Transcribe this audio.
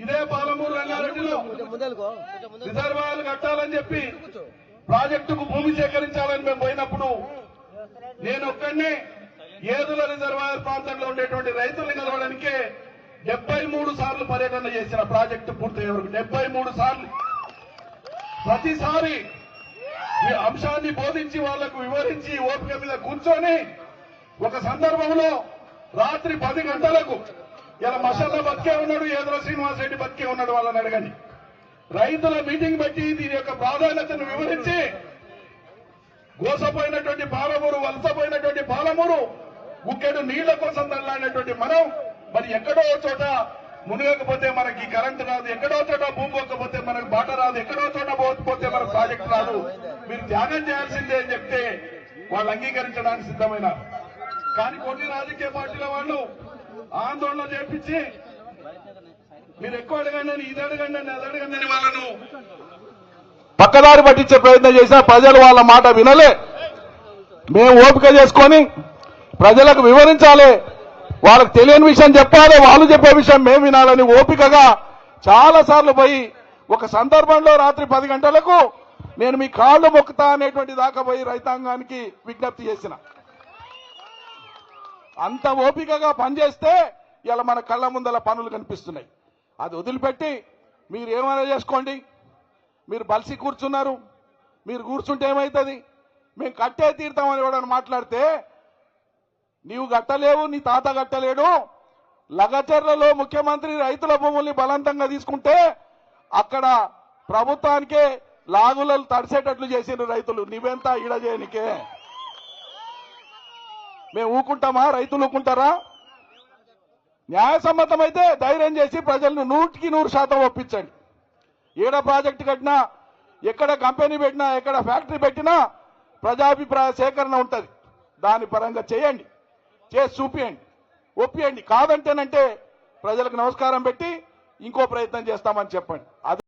ఇదే పాలమూరు రంగారెడ్డిలో రిజర్వాయర్లు కట్టాలని చెప్పి ప్రాజెక్టుకు భూమి సేకరించాలని మేము పోయినప్పుడు నేను ఒక్కడినే ఏదుల రిజర్వాయర్ ప్రాంతంలో ఉండేటువంటి రైతుల్ని కలవడానికే 73 సార్లు పర్యటన చేసిన ప్రాజెక్టు పూర్తయ్యే వరకు 73 సార్లు. ప్రతిసారి ఈ అంశాన్ని బోధించి వాళ్లకు వివరించి ఓపిక మీద కూర్చొని ఒక సందర్భంలో రాత్రి 10 గంటలకు ఇలా మషల్లో బతికే ఉన్నాడు, ఏదో శ్రీనివాస్ రెడ్డి బతికే ఉన్నాడు, వాళ్ళని అడగండి. రైతుల మీటింగ్ పెట్టి దీని యొక్క ప్రాధాన్యతను వివరించి గోసపోయినటువంటి పాలమూరు, వలసపోయినటువంటి పాలమూరు గుక్కెడు నీళ్ల కోసం తల్లాడినటువంటి మనం మరి ఎక్కడో చోట మునగకపోతే మనకి కరెంటు రాదు, ఎక్కడో చోట భూమి పోకపోతే మనకు బాట రాదు, ఎక్కడో చోట పోతే మనకు ప్రాజెక్టు రాదు, మీరు త్యాగం చేయాల్సిందే అని చెప్తే వాళ్ళు అంగీకరించడానికి సిద్ధమైనారు. కానీ కొన్ని రాజకీయ పార్టీల వాళ్ళు ఆందోళన చేపించి మీరు ఎక్కువ అడగండి, ఇది అడగండి, అది అడగండి అని వాళ్ళను పక్కదారి పట్టించే ప్రయత్నం చేసినా ప్రజలు వాళ్ళ మాట వినలే. మేము ఓపిక చేసుకొని ప్రజలకు వివరించాలి, వాళ్ళకి తెలియని విషయం చెప్పాలి, వాళ్ళు చెప్పే విషయం మేము వినాలని ఓపికగా చాలా సార్లు పోయి ఒక సందర్భంలో రాత్రి 10 గంటలకు నేను మీ కాళ్ళు మొక్కుతా అనేటువంటి దాకా పోయి రైతాంగానికి విజ్ఞప్తి చేసిన. అంత ఓపికగా పనిచేస్తే ఇలా మన కళ్ళ ముందల పనులు కనిపిస్తున్నాయి. అది వదిలిపెట్టి మీరు ఏమైనా చేసుకోండి, మీరు బలిసి కూర్చున్నారు, మీరు కూర్చుంటే ఏమవుతుంది, మేము కట్టే తీర్థమని కూడా మాట్లాడితే నీవు కట్టలేవు, నీ తాత కట్టలేడు. లగచర్లలో ముఖ్యమంత్రి రైతుల భూముల్ని బలవంతంగా తీసుకుంటే అక్కడ ప్రభుత్వానికే లాగులను తడిసేటట్లు చేసిన రైతులు, నువ్వెంత ఈడ చేయనికే మేము ఊకుంటామా? రైతులు ఊకుంటారా? న్యాయసమ్మతమైతే ధైర్యం చేసి ప్రజలను 100% ఒప్పించండి. ఏడ ప్రాజెక్టు కట్టినా, ఎక్కడ కంపెనీ పెట్టినా, ఎక్కడ ఫ్యాక్టరీ పెట్టినా ప్రజాభిప్రాయ సేకరణ ఉంటుంది. దాని పరంగా చేయండి, చేసి చూపియండి, ఒప్పియండి. కాదంటేనంటే ప్రజలకు నమస్కారం పెట్టి ఇంకో ప్రయత్నం చేస్తామని చెప్పండి. అది